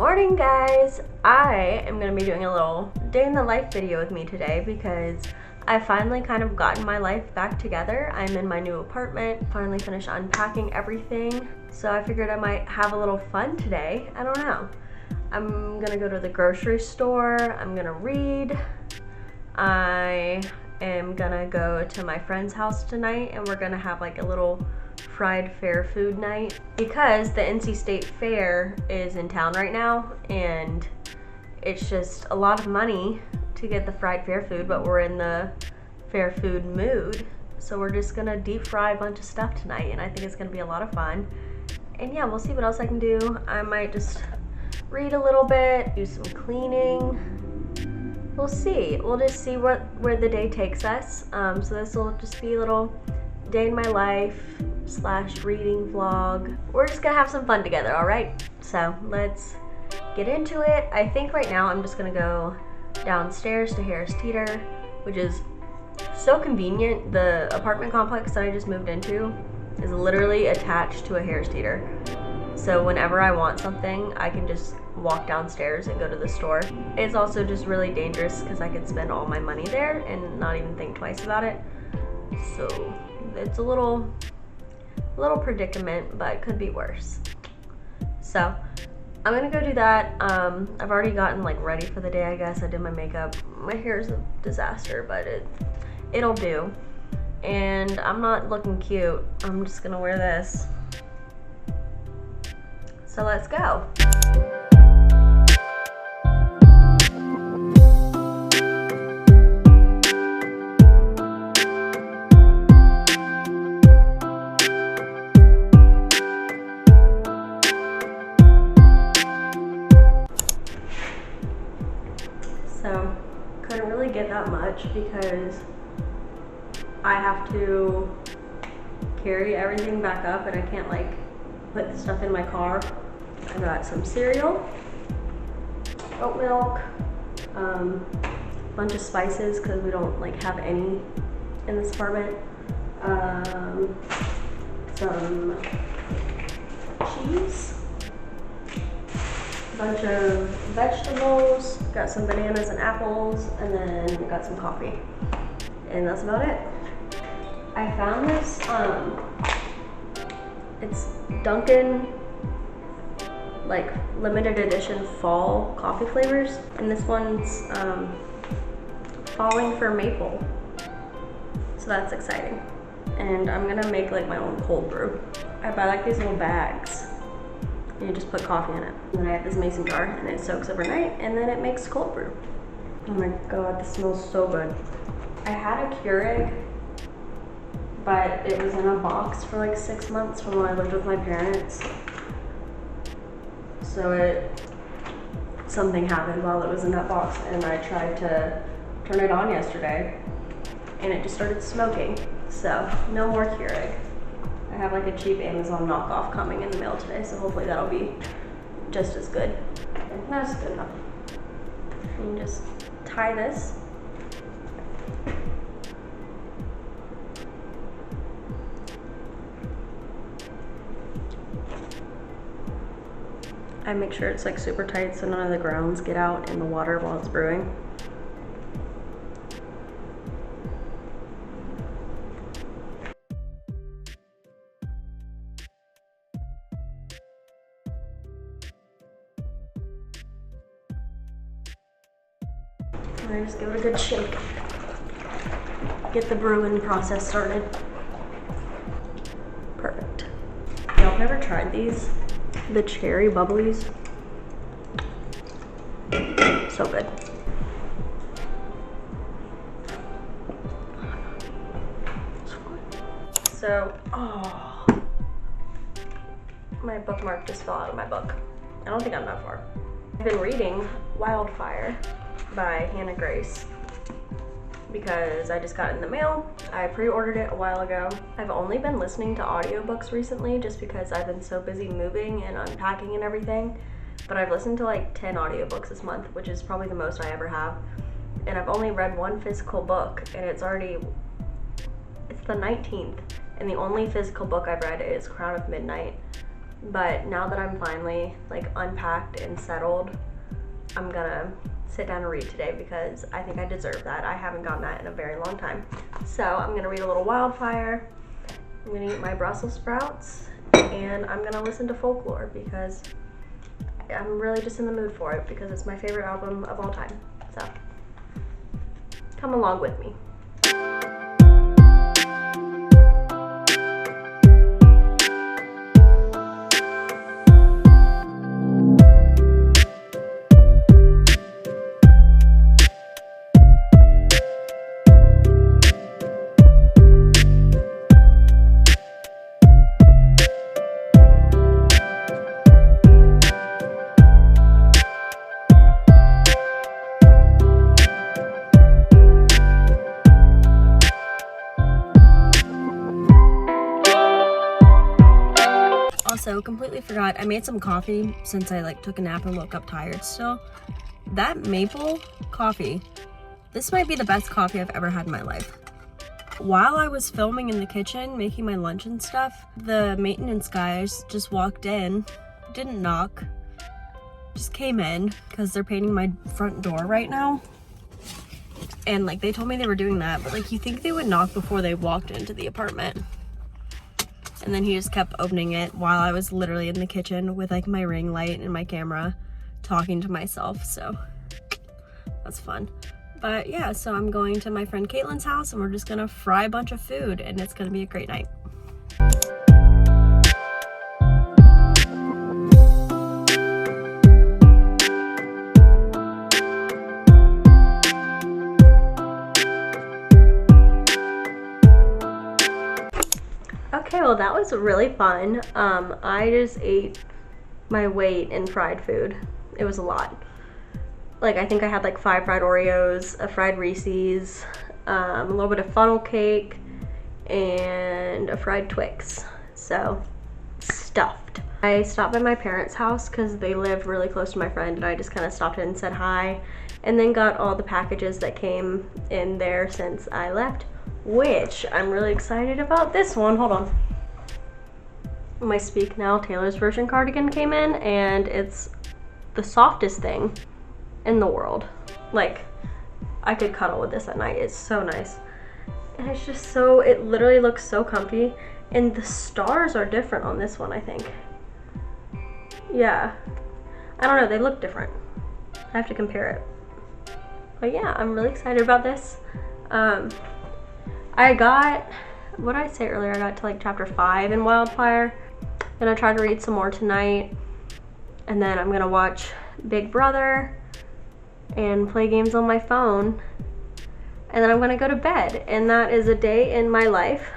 morning, guys. I am gonna be doing a little day in the life video with me today because I finally kind of gotten my life back together. I'm in my new apartment, finally finished unpacking everything. So I figured I might have a little fun today. I don't know. I'm gonna go to the grocery store, I'm gonna read. I am gonna go to my friend's house tonight and we're gonna have like a little fried fair food night because the NC State Fair is in town right now and it's just a lot of money to get the fried fair food, but we're in the fair food mood. So we're just gonna deep fry a bunch of stuff tonight and I think it's gonna be a lot of fun. And yeah, we'll see what else I can do. I might just read a little bit, do some cleaning. We'll see. We'll just see where the day takes us. So this will just be a little day in my life / reading vlog. We're just gonna have some fun together, all right? So let's get into it. I think right now I'm just gonna go downstairs to Harris Teeter, which is so convenient. The apartment complex that I just moved into is literally attached to a Harris Teeter. So whenever I want something, I can just walk downstairs and go to the store. It's also just really dangerous because I could spend all my money there and not even think twice about it. So it's a little predicament, but could be worse. So I'm gonna go do that. I've already gotten like ready for the day, I guess. I did my makeup. My hair is a disaster, but it'll do. And I'm not looking cute. I'm just gonna wear this. So let's go. So couldn't really get that much because I have to carry everything back up and I can't like put the stuff in my car. I got some cereal, oat milk, bunch of spices because we don't like have any in this apartment, some cheese, a bunch of vegetables, got some bananas and apples, and then got some coffee. And that's about it. I found this, it's Dunkin' like limited edition fall coffee flavors. And this one's falling for maple. So that's exciting. And I'm gonna make like my own cold brew. I buy like these little bags. And you just put coffee in it. And then I have this mason jar and it soaks overnight and then it makes cold brew. Oh my God, this smells so good. I had a Keurig, but it was in a box for like 6 months from when I lived with my parents. So something happened while it was in that box and I tried to turn it on yesterday and it just started smoking. So no more Keurig. I have like a cheap Amazon knockoff coming in the mail today, so hopefully that'll be just as good. That's good enough. You can just tie this. I make sure it's like super tight so none of the grounds get out in the water while it's brewing. And I just give it a good shake. Get the brewing process started. Perfect. Y'all have never tried these? The cherry bubblies. So good. So, oh, my bookmark just fell out of my book. I don't think I'm that far. I've been reading Wildfire by Hannah Grace because I just got it in the mail. I pre-ordered it a while ago. I've only been listening to audiobooks recently just because I've been so busy moving and unpacking and everything. But I've listened to like 10 audiobooks this month, which is probably the most I ever have. And I've only read one physical book and it's the 19th. And the only physical book I've read is Crown of Midnight But now that I'm finally like unpacked and settled, I'm gonna sit down and read today because I think I deserve that. I haven't gotten that in a very long time. So I'm gonna read a little Wildfire, I'm gonna eat my Brussels sprouts, and I'm gonna listen to Folklore because I'm really just in the mood for it because it's my favorite album of all time. So come along with me. Also, completely forgot, I made some coffee since I like took a nap and woke up tired still. That maple coffee, this might be the best coffee I've ever had in my life. While I was filming in the kitchen, making my lunch and stuff, the maintenance guys just walked in, didn't knock, just came in because they're painting my front door right now. And like they told me they were doing that, but like you think they would knock before they walked into the apartment. And then he just kept opening it while I was literally in the kitchen with like my ring light and my camera talking to myself. So that's fun. But yeah, so I'm going to my friend Caitlin's house and we're just gonna fry a bunch of food and it's gonna be a great night. Okay, well that was really fun. I just ate my weight in fried food. It was a lot. Like I think I had like 5 fried Oreos, a fried Reese's, a little bit of funnel cake, and a fried Twix. So, stuffed. I stopped by my parents' house because they lived really close to my friend and I just kind of stopped in and said hi. And then got all the packages that came in there since I left, which I'm really excited about this one. Hold on. My Speak Now Taylor's version cardigan came in and it's the softest thing in the world. Like, I could cuddle with this at night. It's so nice. And it's just so, it literally looks so comfy. And the stars are different on this one, I think. Yeah. I don't know, they look different. I have to compare it. But yeah, I'm really excited about this. I got, what did I say earlier? I got to like chapter 5 in Wildfire. Gonna try to read some more tonight. And then I'm gonna watch Big Brother and play games on my phone. And then I'm gonna go to bed. And that is a day in my life.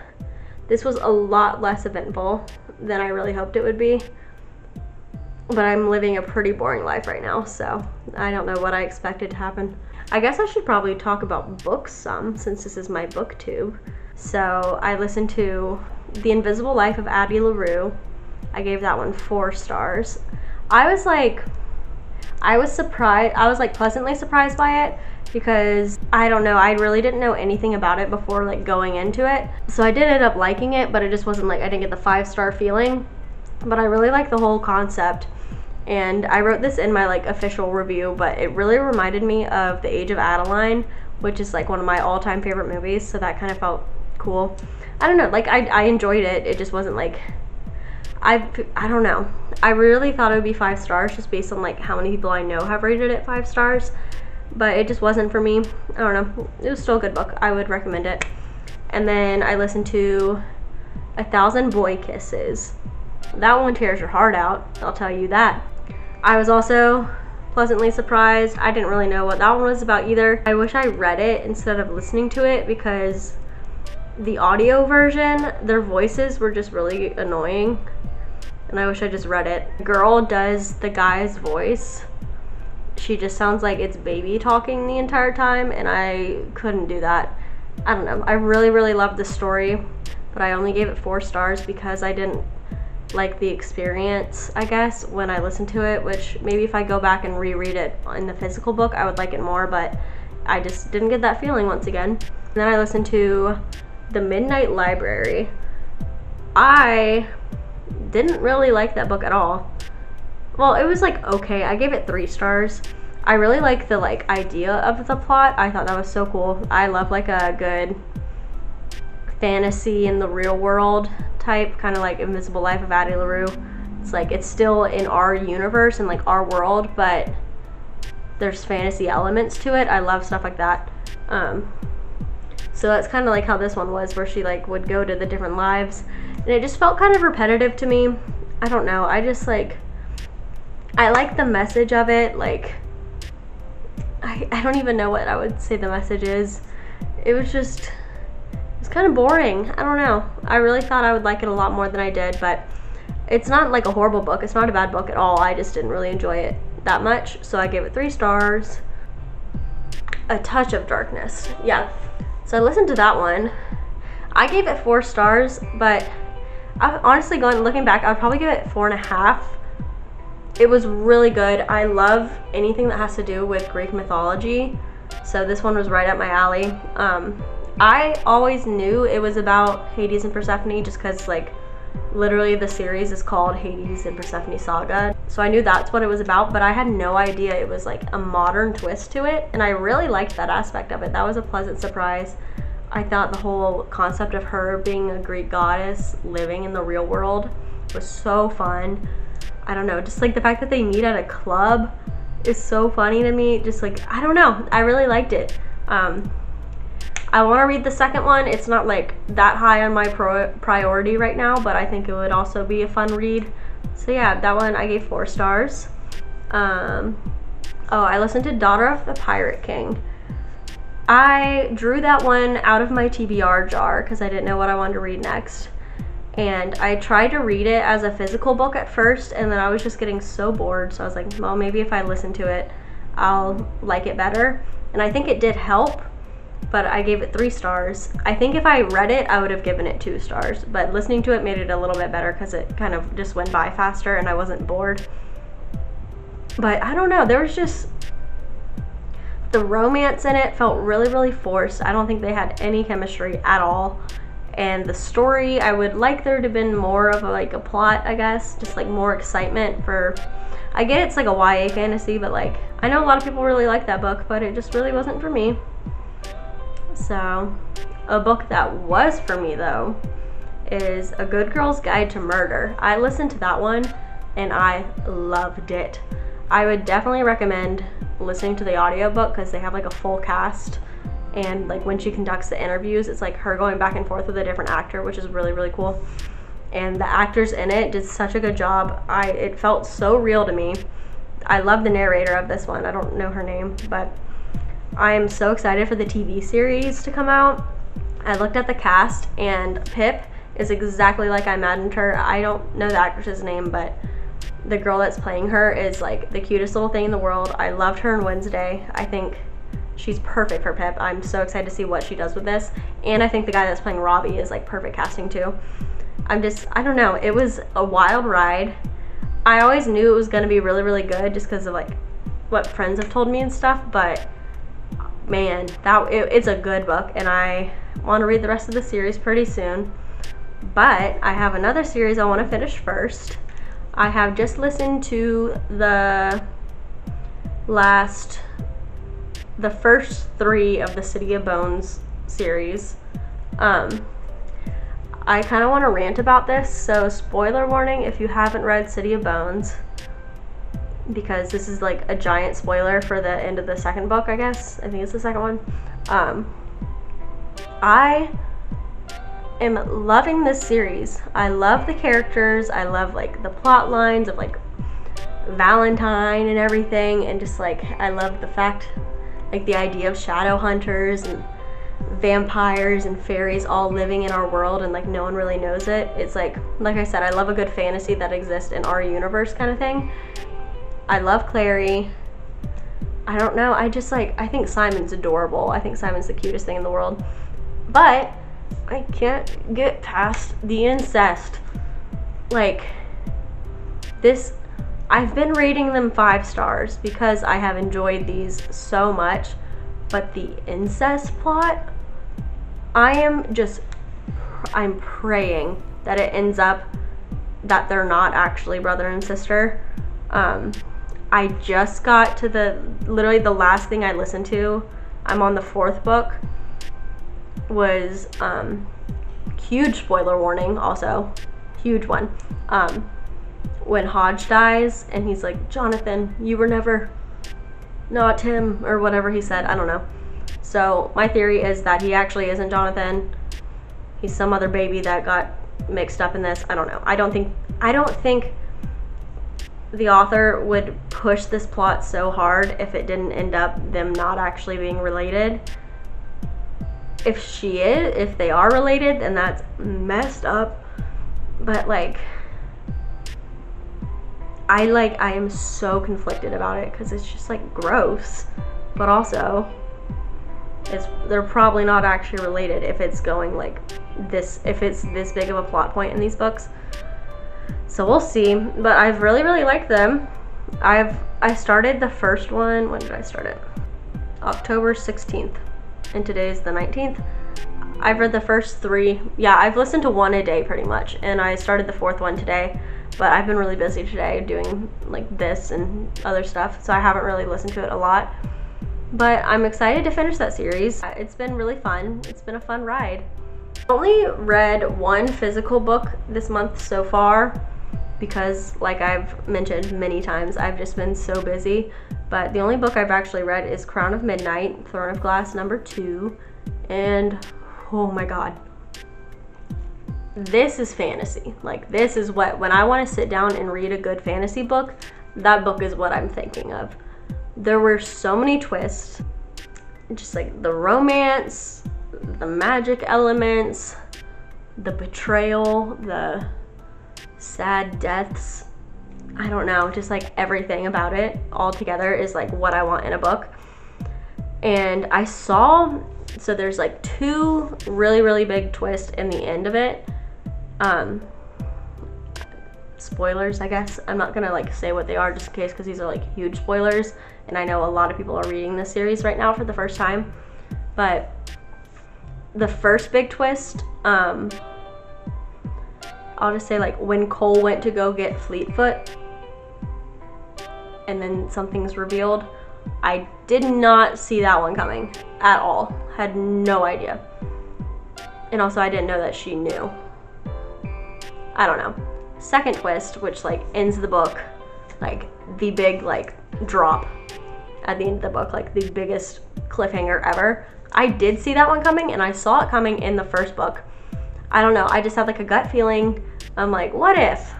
This was a lot less eventful than I really hoped it would be. But I'm living a pretty boring life right now, so I don't know what I expected to happen. I guess I should probably talk about books some, since this is my booktube. So I listened to The Invisible Life of Addie LaRue. I gave that one 4 stars. I was surprised, I was like pleasantly surprised by it because I don't know, I really didn't know anything about it before like going into it. So I did end up liking it, but it just wasn't like, I didn't get the 5-star feeling. But I really like the whole concept. And I wrote this in my like official review, but it really reminded me of The Age of Adeline, which is like one of my all-time favorite movies, so that kind of felt cool. I don't know, like I enjoyed it. It just wasn't like, I don't know. I really thought it would be 5 stars just based on like how many people I know have rated it 5 stars, but it just wasn't for me. I don't know. It was still a good book. I would recommend it. And then I listened to 1,000 Boy Kisses. That one tears your heart out, I'll tell you that. I was also pleasantly surprised. I didn't really know what that one was about either. I wish I read it instead of listening to it because the audio version, their voices were just really annoying. And I wish I just read it. The girl does the guy's voice. She just sounds like it's baby talking the entire time, and I couldn't do that. I don't know. I really, really loved the story, but I only gave it 4 stars because I didn't like the experience, I guess, when I listened to it, which maybe if I go back and reread it in the physical book, I would like it more, but I just didn't get that feeling once again. And then I listened to The Midnight Library. I didn't really like that book at all. Well, it was like okay. I gave it 3 stars. I really like the like idea of the plot. I thought that was so cool. I love like a good fantasy in the real world type, kind of like Invisible Life of Addie LaRue. It's like it's still in our universe and like our world, but there's fantasy elements to it. I love stuff like that. So that's kind of like how this one was, where she like would go to the different lives, and it just felt kind of repetitive to me. I don't know. I just like, I like the message of it. Like, I don't even know what I would say the message is. It was just, it's kind of boring. I don't know. I really thought I would like it a lot more than I did, but it's not like a horrible book. It's not a bad book at all. I just didn't really enjoy it that much, so I gave it 3 stars. A Touch of Darkness. Yeah. So I listened to that one. I gave it 4 stars, but honestly, looking back, I'd probably give it 4.5. It was really good. I love anything that has to do with Greek mythology, so this one was right up my alley. I always knew it was about Hades and Persephone just because like literally the series is called Hades and Persephone Saga, so I knew that's what it was about, but I had no idea it was like a modern twist to it, and I really liked that aspect of it. That was a pleasant surprise. I thought the whole concept of her being a Greek goddess living in the real world was so fun. I don't know, just like the fact that they meet at a club is so funny to me. Just like, I don't know, I really liked it. I want to read the second one. It's not like that high on my priority right now, but I think it would also be a fun read. So yeah, that one I gave 4 stars. Oh, I listened to Daughter of the Pirate King. I drew that one out of my TBR jar because I didn't know what I wanted to read next. And I tried to read it as a physical book at first, and then I was just getting so bored. So I was like, well, maybe if I listen to it, I'll like it better. And I think it did help, but I gave it 3 stars. I think if I read it, I would have given it 2 stars, but listening to it made it a little bit better because it kind of just went by faster and I wasn't bored. But I don't know, there was just, the romance in it felt really, really forced. I don't think they had any chemistry at all. And the story, I would like there to have been more of a plot, I guess, just like more excitement for, I get it's like a YA fantasy, but like, I know a lot of people really like that book, but it just really wasn't for me. So, a book that was for me though is A Good Girl's Guide to Murder. I listened to that one and I loved it. I would definitely recommend listening to the audiobook because they have like a full cast, and like when she conducts the interviews, it's like her going back and forth with a different actor, which is really, really cool. And the actors in it did such a good job. It felt so real to me. I love the narrator of this one. I don't know her name, but I am so excited for the TV series to come out. I looked at the cast and Pip is exactly like I imagined her. I don't know the actress's name, but the girl that's playing her is like the cutest little thing in the world. I loved her in Wednesday. I think she's perfect for Pip. I'm so excited to see what she does with this. And I think the guy that's playing Robbie is like perfect casting too. I don't know. It was a wild ride. I always knew it was going to be really, really good just because of like what friends have told me and stuff, but man, it's a good book, and I want to read the rest of the series pretty soon. But I have another series I want to finish first. I have just listened to the first 3 of the City of Bones series. I kind of want to rant about this, so spoiler warning if you haven't read City of Bones, because this is like a giant spoiler for the end of the second book, I guess. I think it's the second one. I am loving this series. I love the characters. I love like the plot lines of like Valentine and everything, and just like I love the fact, like the idea of shadow hunters and vampires and fairies all living in our world and like no one really knows it. It's like I said, I love a good fantasy that exists in our universe kind of thing. I love Clary. I don't know, I think Simon's adorable. I think Simon's the cutest thing in the world. But I can't get past the incest. Like, this, I've been rating them 5 stars because I have enjoyed these so much. But the incest plot, I'm praying that it ends up that they're not actually brother and sister. I just got to literally the last thing I listened to, I'm on the 4th book, was huge spoiler warning, also huge one, when Hodge dies and he's like, Jonathan, you were never not him, or whatever he said, I don't know. So my theory is that he actually isn't Jonathan. He's some other baby that got mixed up in this. I don't know. I don't think the author would push this plot so hard if it didn't end up them not actually being related. If they are related, then that's messed up. But like I am so conflicted about it because it's just like gross, but also they're probably not actually related if it's going like this, if it's this big of a plot point in these books. So we'll see, but I've really liked them. I started the first one, when did I start it? October 16th, and today's the 19th. I've read the first 3. Yeah, I've listened to 1 a day pretty much, and I started the 4th one today, but I've been really busy today doing like this and other stuff, so I haven't really listened to it a lot. But I'm excited to finish that series. It's been really fun. It's been a fun ride. I only read 1 physical book this month so far because, like I've mentioned many times, I've just been so busy. But the only book I've actually read is Crown of Midnight, Throne of Glass #2, and oh my god, this is fantasy. Like, this is what, when I want to sit down and read a good fantasy book, that book is what I'm thinking of. There were so many twists, just like the romance, the magic elements, the betrayal, the sad deaths. I don't know, just like everything about it all together is like what I want in a book. And I saw, so there's like 2 really big twists in the end of it. Spoilers, I guess. I'm not gonna like say what they are just in case, because these are like huge spoilers, and I know a lot of people are reading this series right now for the first time. But the first big twist, I'll just say, like, when Cole went to go get Fleetfoot and then something's revealed, I did not see that one coming at all. Had no idea. And also I didn't know that she knew. I don't know. Second twist, which like ends the book, like the big like drop at the end of the book, like the biggest cliffhanger ever. I did see that one coming, and I saw it coming in the first book. I don't know, I just had like a gut feeling. I'm like, what if?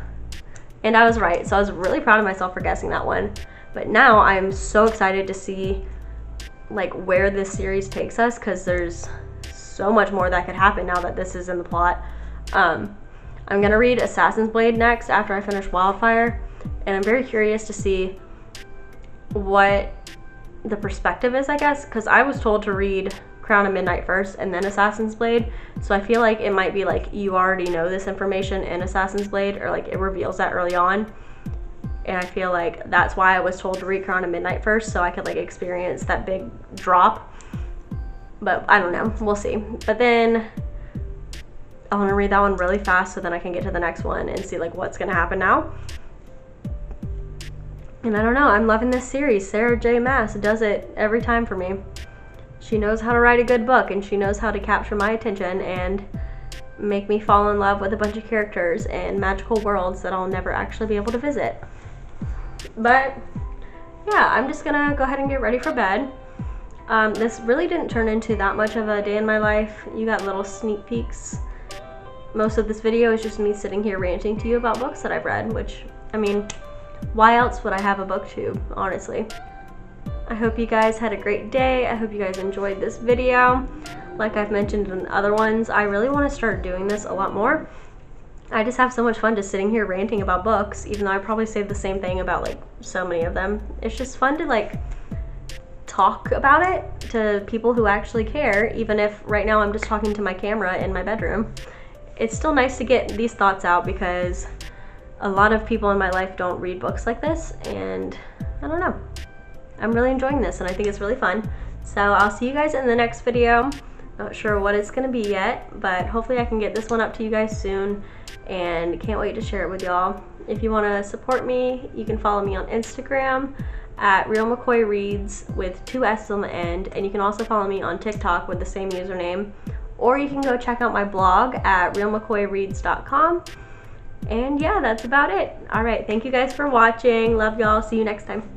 And I was right, so I was really proud of myself for guessing that one. But now I'm so excited to see like where this series takes us, because there's so much more that could happen now that this is in the plot. I'm gonna read Assassin's Blade next after I finish Wildfire, and I'm very curious to see what the perspective is, I guess, because I was told to read Crown of Midnight first and then Assassin's Blade, so I feel like it might be like you already know this information in Assassin's Blade, or like it reveals that early on, and I feel like that's why I was told to read Crown of Midnight first, so I could like experience that big drop. But I don't know, we'll see. But then I want to read that one really fast so then I can get to the next one and see like what's gonna happen now. And I don't know, I'm loving this series. Sarah J. Maas does it every time for me. She knows how to write a good book, and she knows how to capture my attention and make me fall in love with a bunch of characters and magical worlds that I'll never actually be able to visit. But yeah, I'm just gonna go ahead and get ready for bed. This really didn't turn into that much of a day in my life. You got little sneak peeks. Most of this video is just me sitting here ranting to you about books that I've read, which, I mean, why else would I have a booktube, honestly? I hope you guys had a great day. I hope you guys enjoyed this video. Like I've mentioned in other ones, I really want to start doing this a lot more. I just have so much fun just sitting here ranting about books, even though I probably say the same thing about like so many of them. It's just fun to like talk about it to people who actually care, even if right now I'm just talking to my camera in my bedroom. It's still nice to get these thoughts out, because a lot of people in my life don't read books like this, and I don't know. I'm really enjoying this, and I think it's really fun. So I'll see you guys in the next video. Not sure what it's gonna be yet, but hopefully I can get this one up to you guys soon. and can't wait to share it with y'all. If you want to support me, you can follow me on Instagram at Real McCoy Reads with 2 S's on the end, and you can also follow me on TikTok with the same username, or you can go check out my blog at realmccoyreads.com. And yeah, that's about it. All right, thank you guys for watching. Love y'all. See you next time.